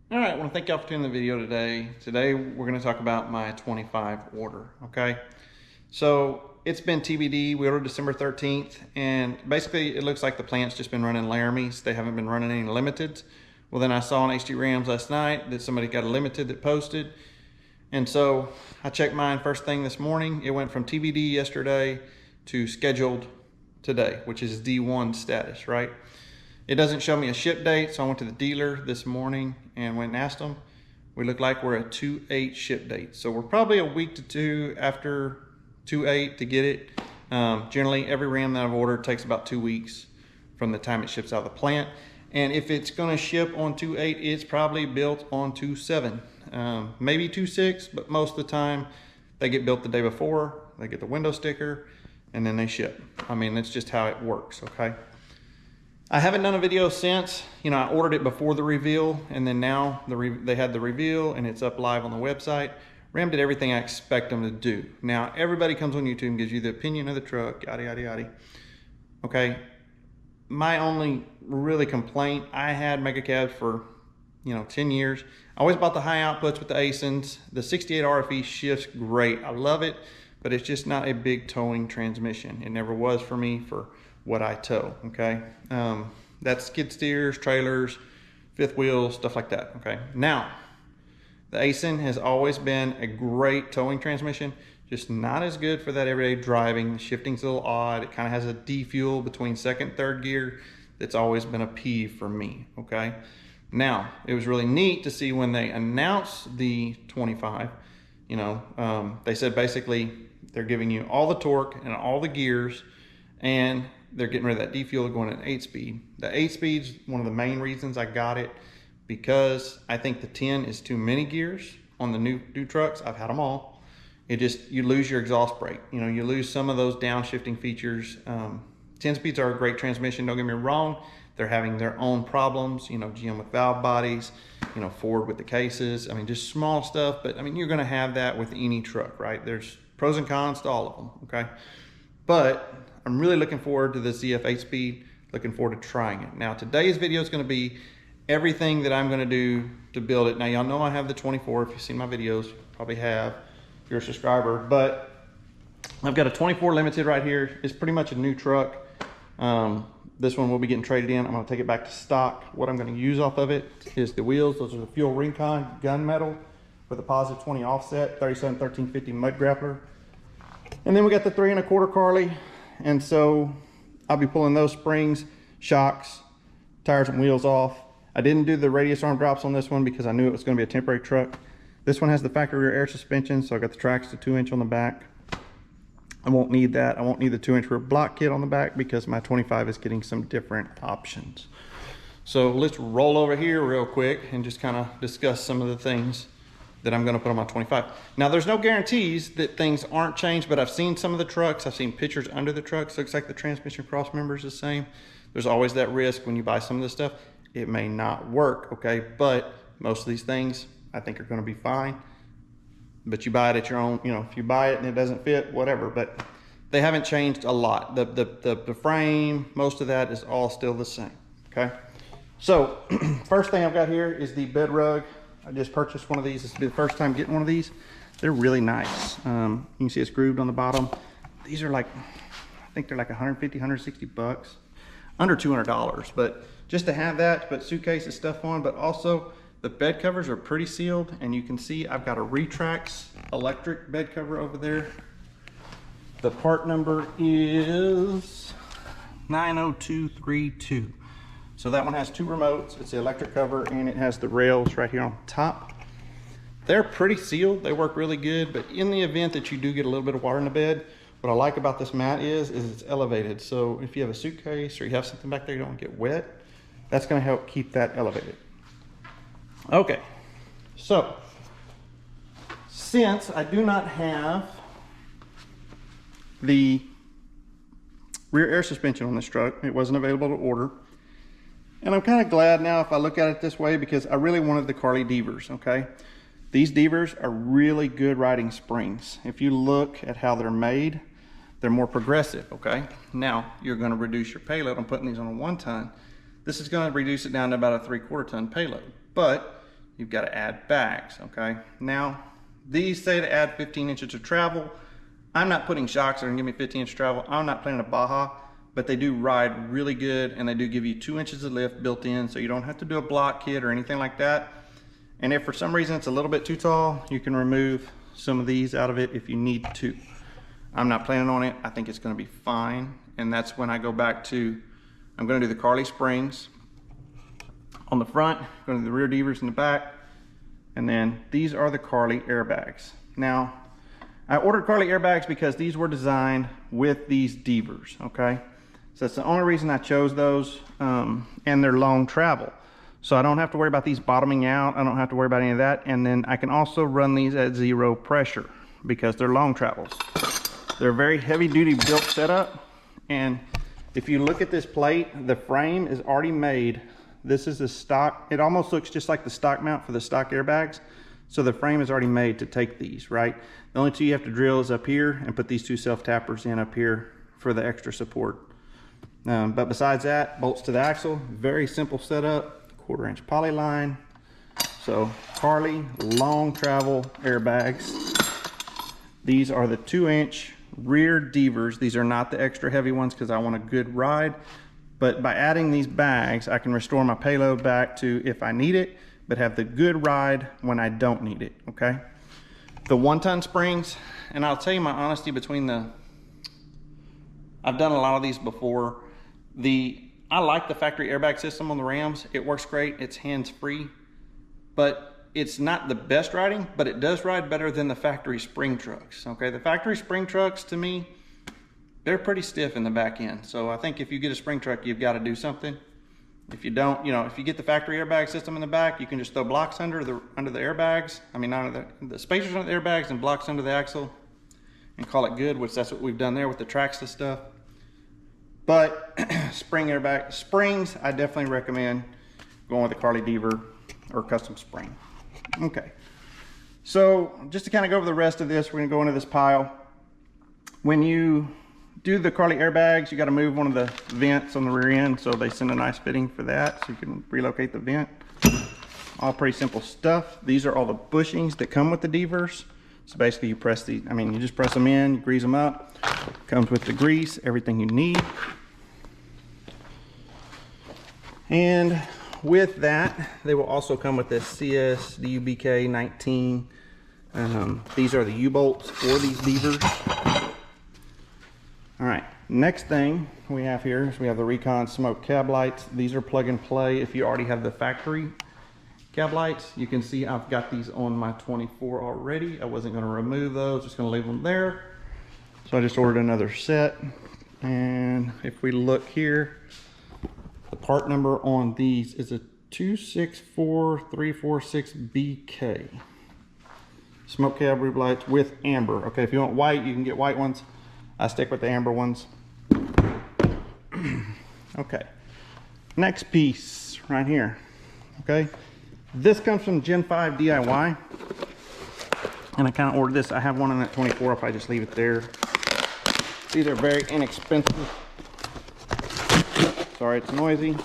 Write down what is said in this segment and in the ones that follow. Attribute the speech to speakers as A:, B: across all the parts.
A: All right, I want to thank y'all for tuning in the video today. Today we're going to talk about my 25 order, okay? So it's been TBD. We ordered December 13th, and basically it looks like the plant's just been running Laramies. They haven't been running any limiteds. Well, then I saw on HD Rams last night that somebody got a limited that posted. And so I checked mine first thing this morning. It went from TBD yesterday to scheduled today, which is D1 status, right? It doesn't show me a ship date, so I went to the dealer this morning and went and asked them. We look like we're at 2/8 ship date. So we're probably a week to two after 2/8 to get it. Generally, every RAM that I've ordered takes about 2 weeks from the time it ships out of the plant. And if it's gonna ship on 2/8, it's probably built on 2/7, maybe 2/6, but most of the time they get built the day before, they get the window sticker, and then they ship. I mean, that's just how it works, okay? I haven't done a video since, I ordered it before the reveal, and then now they had the reveal and it's up live on the website. Ram did everything I expect them to do. Now, everybody comes on YouTube and gives you the opinion of the truck, yada, yada, yada. Okay, my only really complaint, I had mega cabs for, 10 years. I always bought the high outputs with the ASINs. The 68 RFE shifts great. I love it, but it's just not a big towing transmission. It never was for me for what I tow, okay? That's skid steers, trailers, fifth wheels, stuff like that, okay? Now, the ASIN has always been a great towing transmission, just not as good for that everyday driving. The shifting's a little odd. It kind of has a defuel between second, third gear. That's always been a peeve for me, okay? Now, it was really neat to see when they announced the 25, they said basically they're giving you all the torque and all the gears, and they're getting rid of that defuel going at 8-speed. The 8-speed's one of the main reasons I got it, because I think the 10 is too many gears on the new trucks. I've had them all. You lose your exhaust brake. You lose some of those downshifting features. 10 speeds are a great transmission, don't get me wrong. They're having their own problems, GM with valve bodies, Ford with the cases. I mean, just small stuff, but I mean, you're gonna have that with any truck, right? There's pros and cons to all of them, okay? But I'm really looking forward to the ZF 8-speed, looking forward to trying it. Now, today's video is gonna be everything that I'm gonna do to build it. Now, y'all know I have the 24. If you've seen my videos, you probably have, if you're a subscriber, but I've got a 24 limited right here. It's pretty much a new truck. This one will be getting traded in. I'm gonna take it back to stock. What I'm gonna use off of it is the wheels. Those are the fuel Rincon gunmetal with a positive 20 offset, 37-1350 Mud Grappler. And then we got the 3 1/4 Carli. And so I'll be pulling those springs, shocks, tires and wheels off. I didn't do the radius arm drops on this one because I knew it was gonna be a temporary truck. This one has the factory rear air suspension, so I got the Traxda 2-inch on the back. I won't need that. I won't need the 2-inch rear block kit on the back because my 25 is getting some different options. So let's roll over here real quick and just kind of discuss some of the things that I'm gonna put on my 25. Now, there's no guarantees that things aren't changed, but I've seen some of the trucks. I've seen pictures under the trucks. Looks like the transmission cross member is the same. There's always that risk when you buy some of this stuff. It may not work, okay? But most of these things I think are gonna be fine. But you buy it at your own, if you buy it and it doesn't fit, whatever. But they haven't changed a lot. The frame, most of that is all still the same, okay? So, first thing I've got here is the bed rug. I just purchased one of these. This will be the first time getting one of these. They're really nice. You can see it's grooved on the bottom. These are like, I think they're like 150, 160 bucks. Under $200, but just to have that, to put suitcases, stuff on, but also the bed covers are pretty sealed, and you can see I've got a Retrax electric bed cover over there. The part number is 90232. So that one has 2 remotes. It's the electric cover, and it has the rails right here on top. They're pretty sealed. They work really good, but in the event that you do get a little bit of water in the bed, what I like about this mat is it's elevated. So if you have a suitcase or you have something back there you don't want to get wet, that's gonna help keep that elevated. Okay, so since I do not have the rear air suspension on this truck, it wasn't available to order. And I'm kind of glad now if I look at it this way, because I really wanted the Carli Deavers, okay? These Deavers are really good riding springs. If you look at how they're made, they're more progressive, okay? Now, you're gonna reduce your payload. I'm putting these on a 1 ton. This is gonna reduce it down to about a 3/4 ton payload. But you've got to add bags, okay? Now, these say to add 15 inches of travel. I'm not putting shocks that are gonna give me 15 inch travel. I'm not planning a Baja, but they do ride really good, and they do give you 2 inches of lift built in, so you don't have to do a block kit or anything like that. And if for some reason it's a little bit too tall, you can remove some of these out of it if you need to. I'm not planning on it. I think it's gonna be fine. And that's when I go back to, I'm gonna do the Carli springs on the front, going to the rear Deavers in the back, and then these are the Carli airbags. Now, I ordered Carli airbags because these were designed with these Deavers, okay? So that's the only reason I chose those, and they're long travel. So I don't have to worry about these bottoming out. I don't have to worry about any of that. And then I can also run these at 0 pressure because they're long travels. They're a very heavy duty built setup. And if you look at this plate, the frame is already made. This is the stock. It almost looks just like the stock mount for the stock airbags. So the frame is already made to take these, right? The only two you have to drill is up here and put these 2 self-tappers in up here for the extra support. But besides that, bolts to the axle, very simple setup, 1/4 inch poly line. So Carli long travel airbags. These are the 2 inch rear Deavers. These are not the extra heavy ones because I want a good ride. But by adding these bags, I can restore my payload back to if I need it, but have the good ride when I don't need it, okay? The 1-ton springs, and I'll tell you my honesty between I've done a lot of these before. I like the factory airbag system on the Rams. It works great, it's hands-free, but it's not the best riding, but it does ride better than the factory spring trucks, okay? The factory spring trucks, to me, they're pretty stiff in the back end. So I think if you get a spring truck, you've got to do something. If you don't, if you get the factory airbag system in the back, you can just throw blocks under the airbags. I mean, under the spacers under the airbags and blocks under the axle and call it good, which that's what we've done there with the Traxda stuff. But springs, I definitely recommend going with the Carli Deaver or custom spring. Okay. So just to kind of go over the rest of this, we're gonna go into this pile. When you do the Carli airbags, you got to move one of the vents on the rear end, so they send a nice fitting for that, so you can relocate the vent. All pretty simple stuff. These are all the bushings that come with the Deavers. So basically you press these, you just press them in, you grease them up. Comes with the grease, everything you need. And with that, they will also come with this CS DUBK 19. These are the U-bolts for these Deavers. All right, next thing we have here is we have the Rincon smoke cab lights. These are plug and play. If you already have the factory cab lights, you can see I've got these on my 24 already. I wasn't gonna remove those, just gonna leave them there. So I just ordered another set. And if we look here, the part number on these is a 264346BK. Smoke cab roof lights with amber. Okay, if you want white, you can get white ones. I stick with the amber ones. Okay, next piece right here. Okay, this comes from Gen 5 DIY, and I kind of ordered this. I have one in that 24. I'll probably just leave it there. These are very inexpensive. Sorry, it's noisy,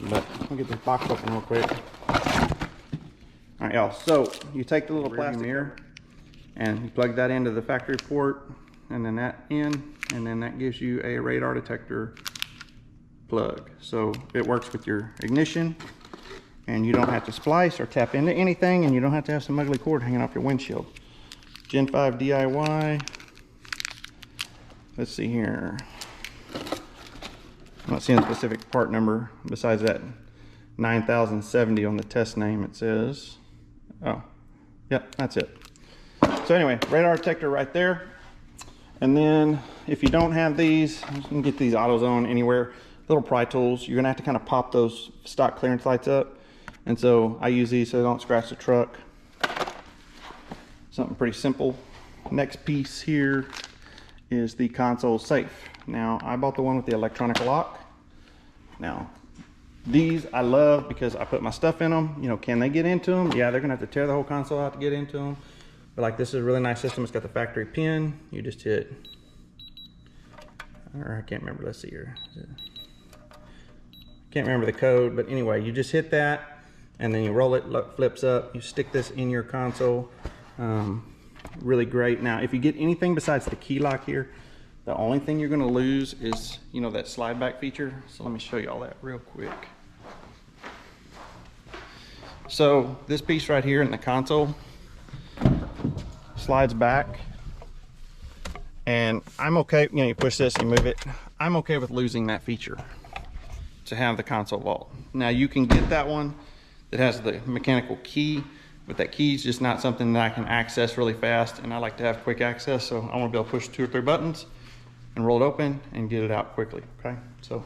A: but I'll get this box open real quick. All right, y'all. So you take the little plastic mirror and you plug that into the factory port, and then that in, and then that gives you a radar detector plug. So it works with your ignition, and you don't have to splice or tap into anything, and you don't have to have some ugly cord hanging off your windshield. Gen 5 DIY. Let's see here. I'm not seeing a specific part number besides that 9070 on the test name. It says, oh, yep, that's it. So anyway, radar detector right there. And then if you don't have these, you can get these AutoZone anywhere. Little pry tools. You're gonna have to kind of pop those stock clearance lights up. And so I use these so they don't scratch the truck. Something pretty simple. Next piece here is the console safe. Now I bought the one with the electronic lock. Now these I love because I put my stuff in them. Can they get into them? Yeah, they're gonna have to tear the whole console out to get into them. But like, this is a really nice system. It's got the factory pin. You just hit, or I can't remember, let's see here. Can't remember the code, but anyway, you just hit that and then you roll it, look, flips up, you stick this in your console. Really great. Now if you get anything besides the key lock here, the only thing you're going to lose is, you know, that slide back feature. So let me show you all that real quick. So this piece right here in the console slides back, and I'm okay, you know, you push this, you move it, I'm okay with losing that feature to have the console vault. Now you can get that one that has the mechanical key, but that key is just not something that I can access really fast, and I like to have quick access, so I want to be able to push 2 or 3 buttons and roll it open and get it out quickly. Okay, so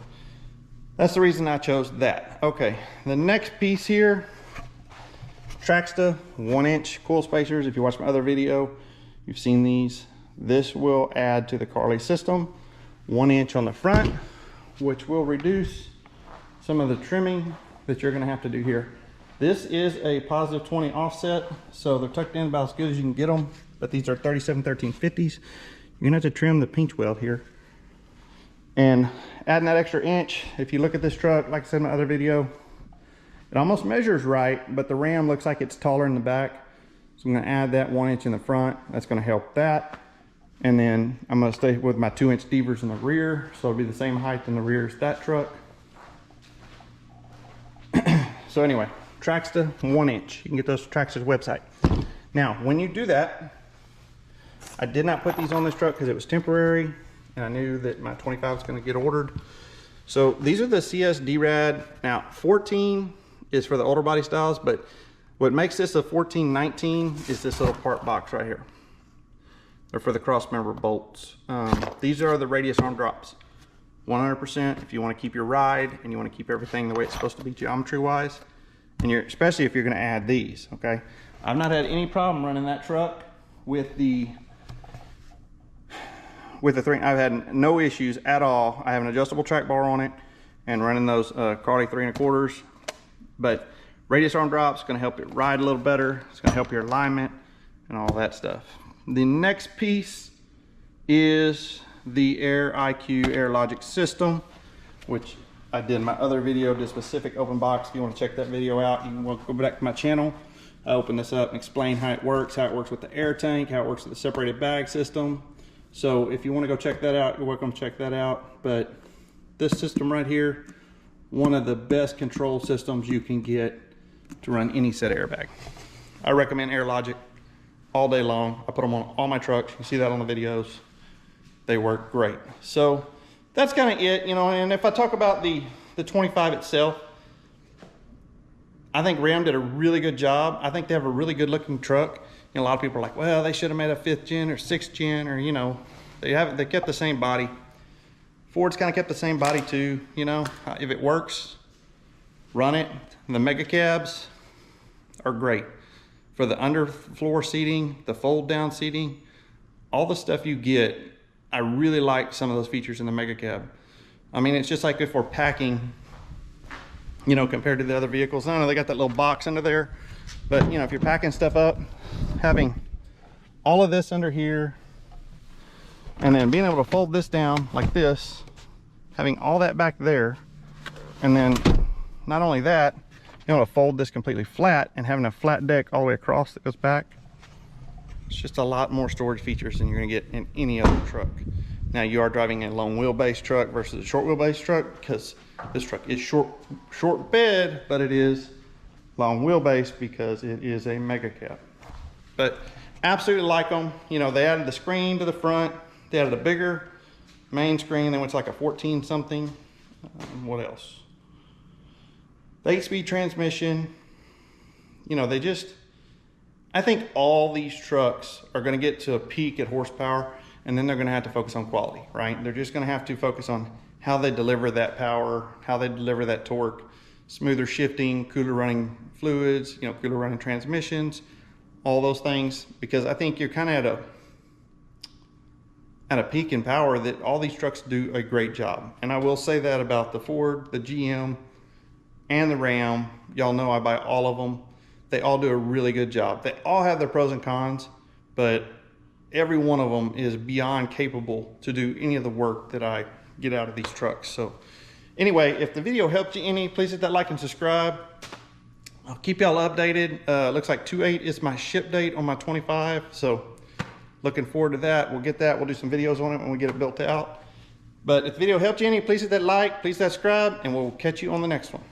A: that's the reason I chose that. Okay, the next piece here, Traxda 1-inch coil spacers. If you watch my other video, you've seen these. This will add to the Carli system. 1 inch on the front, which will reduce some of the trimming that you're going to have to do here. This is a positive 20 offset, so they're tucked in about as good as you can get them, but these are 37-13-50s. You're going to have to trim the pinch weld here. And adding that extra inch, if you look at this truck, like I said in my other video, it almost measures right, but the ram looks like it's taller in the back. So I'm going to add that 1 inch in the front. That's going to help that. And then I'm going to stay with my 2-inch Deavers in the rear, so it'll be the same height in the rear as that truck. So anyway, Traxda 1 inch. You can get those from Traxda's website. Now, when you do that, I did not put these on this truck because it was temporary, and I knew that my 25 was going to get ordered. So these are the CS D-Rad. Now, 14 is for the older body styles, but what makes this a 1419 is this little part box right here. They're for the cross member bolts. These are the radius arm drops. 100% if you want to keep your ride and you want to keep everything the way it's supposed to be geometry wise, and especially if you're going to add these. Okay, I've not had any problem running that truck with the 3. I've had no issues at all. I have an adjustable track bar on it and running those Carli 3 1/4s. But radius arm drops going to help it ride a little better. It's going to help your alignment and all that stuff. The next piece is the Airlogiq Airlogiq system, which I did in my other video, did specific open box. If you want to check that video out, you can go back to my channel. I open this up and explain how it works with the air tank, how it works with the separated bag system. So if you want to go check that out, you're welcome to check that out. But this system right here, one of the best control systems you can get to run any set of airbag. I recommend Airlogiq all day long. I put them on all my trucks. You can see that on the videos. They work great. So that's kind of it, you know. And if I talk about the 25 itself, I think Ram did a really good job. I think they have a really good looking truck. You know, a lot of people are like, well, they should have made a 5th gen or 6th gen, or, you know, they kept the same body. Ford's kind of kept the same body too, you know. If it works, run it. The mega cabs are great for the underfloor seating, the fold down seating, all the stuff you get. I really like some of those features in the mega cab. I mean, it's just like if we're packing, you know, compared to the other vehicles. I don't know, they got that little box under there, but you know, if you're packing stuff up, having all of this under here, and then being able to fold this down like this, having all that back there, and then not only that, you know, to fold this completely flat and having a flat deck all the way across that goes back. It's just a lot more storage features than you're gonna get in any other truck. Now you are driving a long wheelbase truck versus a short wheelbase truck, because this truck is short bed, but it is long wheelbase because it is a mega cab. But absolutely like them. You know, they added the screen to the front. They added a bigger main screen. They went to like a 14 something. What else? The 8-speed transmission. You know, they just, I think all these trucks are going to get to a peak at horsepower, and then they're going to have to focus on quality, right? They're just going to have to focus on how they deliver that power, how they deliver that torque, smoother shifting, cooler running fluids, you know, cooler running transmissions, all those things, because I think you're kind of at a peak in power that all these trucks do a great job. And I will say that about the Ford, the GM, and the Ram. Y'all know I buy all of them. They all do a really good job. They all have their pros and cons, but every one of them is beyond capable to do any of the work that I get out of these trucks. So anyway, if the video helped you any, please hit that like and subscribe. I'll keep y'all updated. Looks like 2/8 is my ship date on my 25. So looking forward to that. We'll get that. We'll do some videos on it when we get it built out. But if the video helped you any, please hit that like, please subscribe, and we'll catch you on the next one.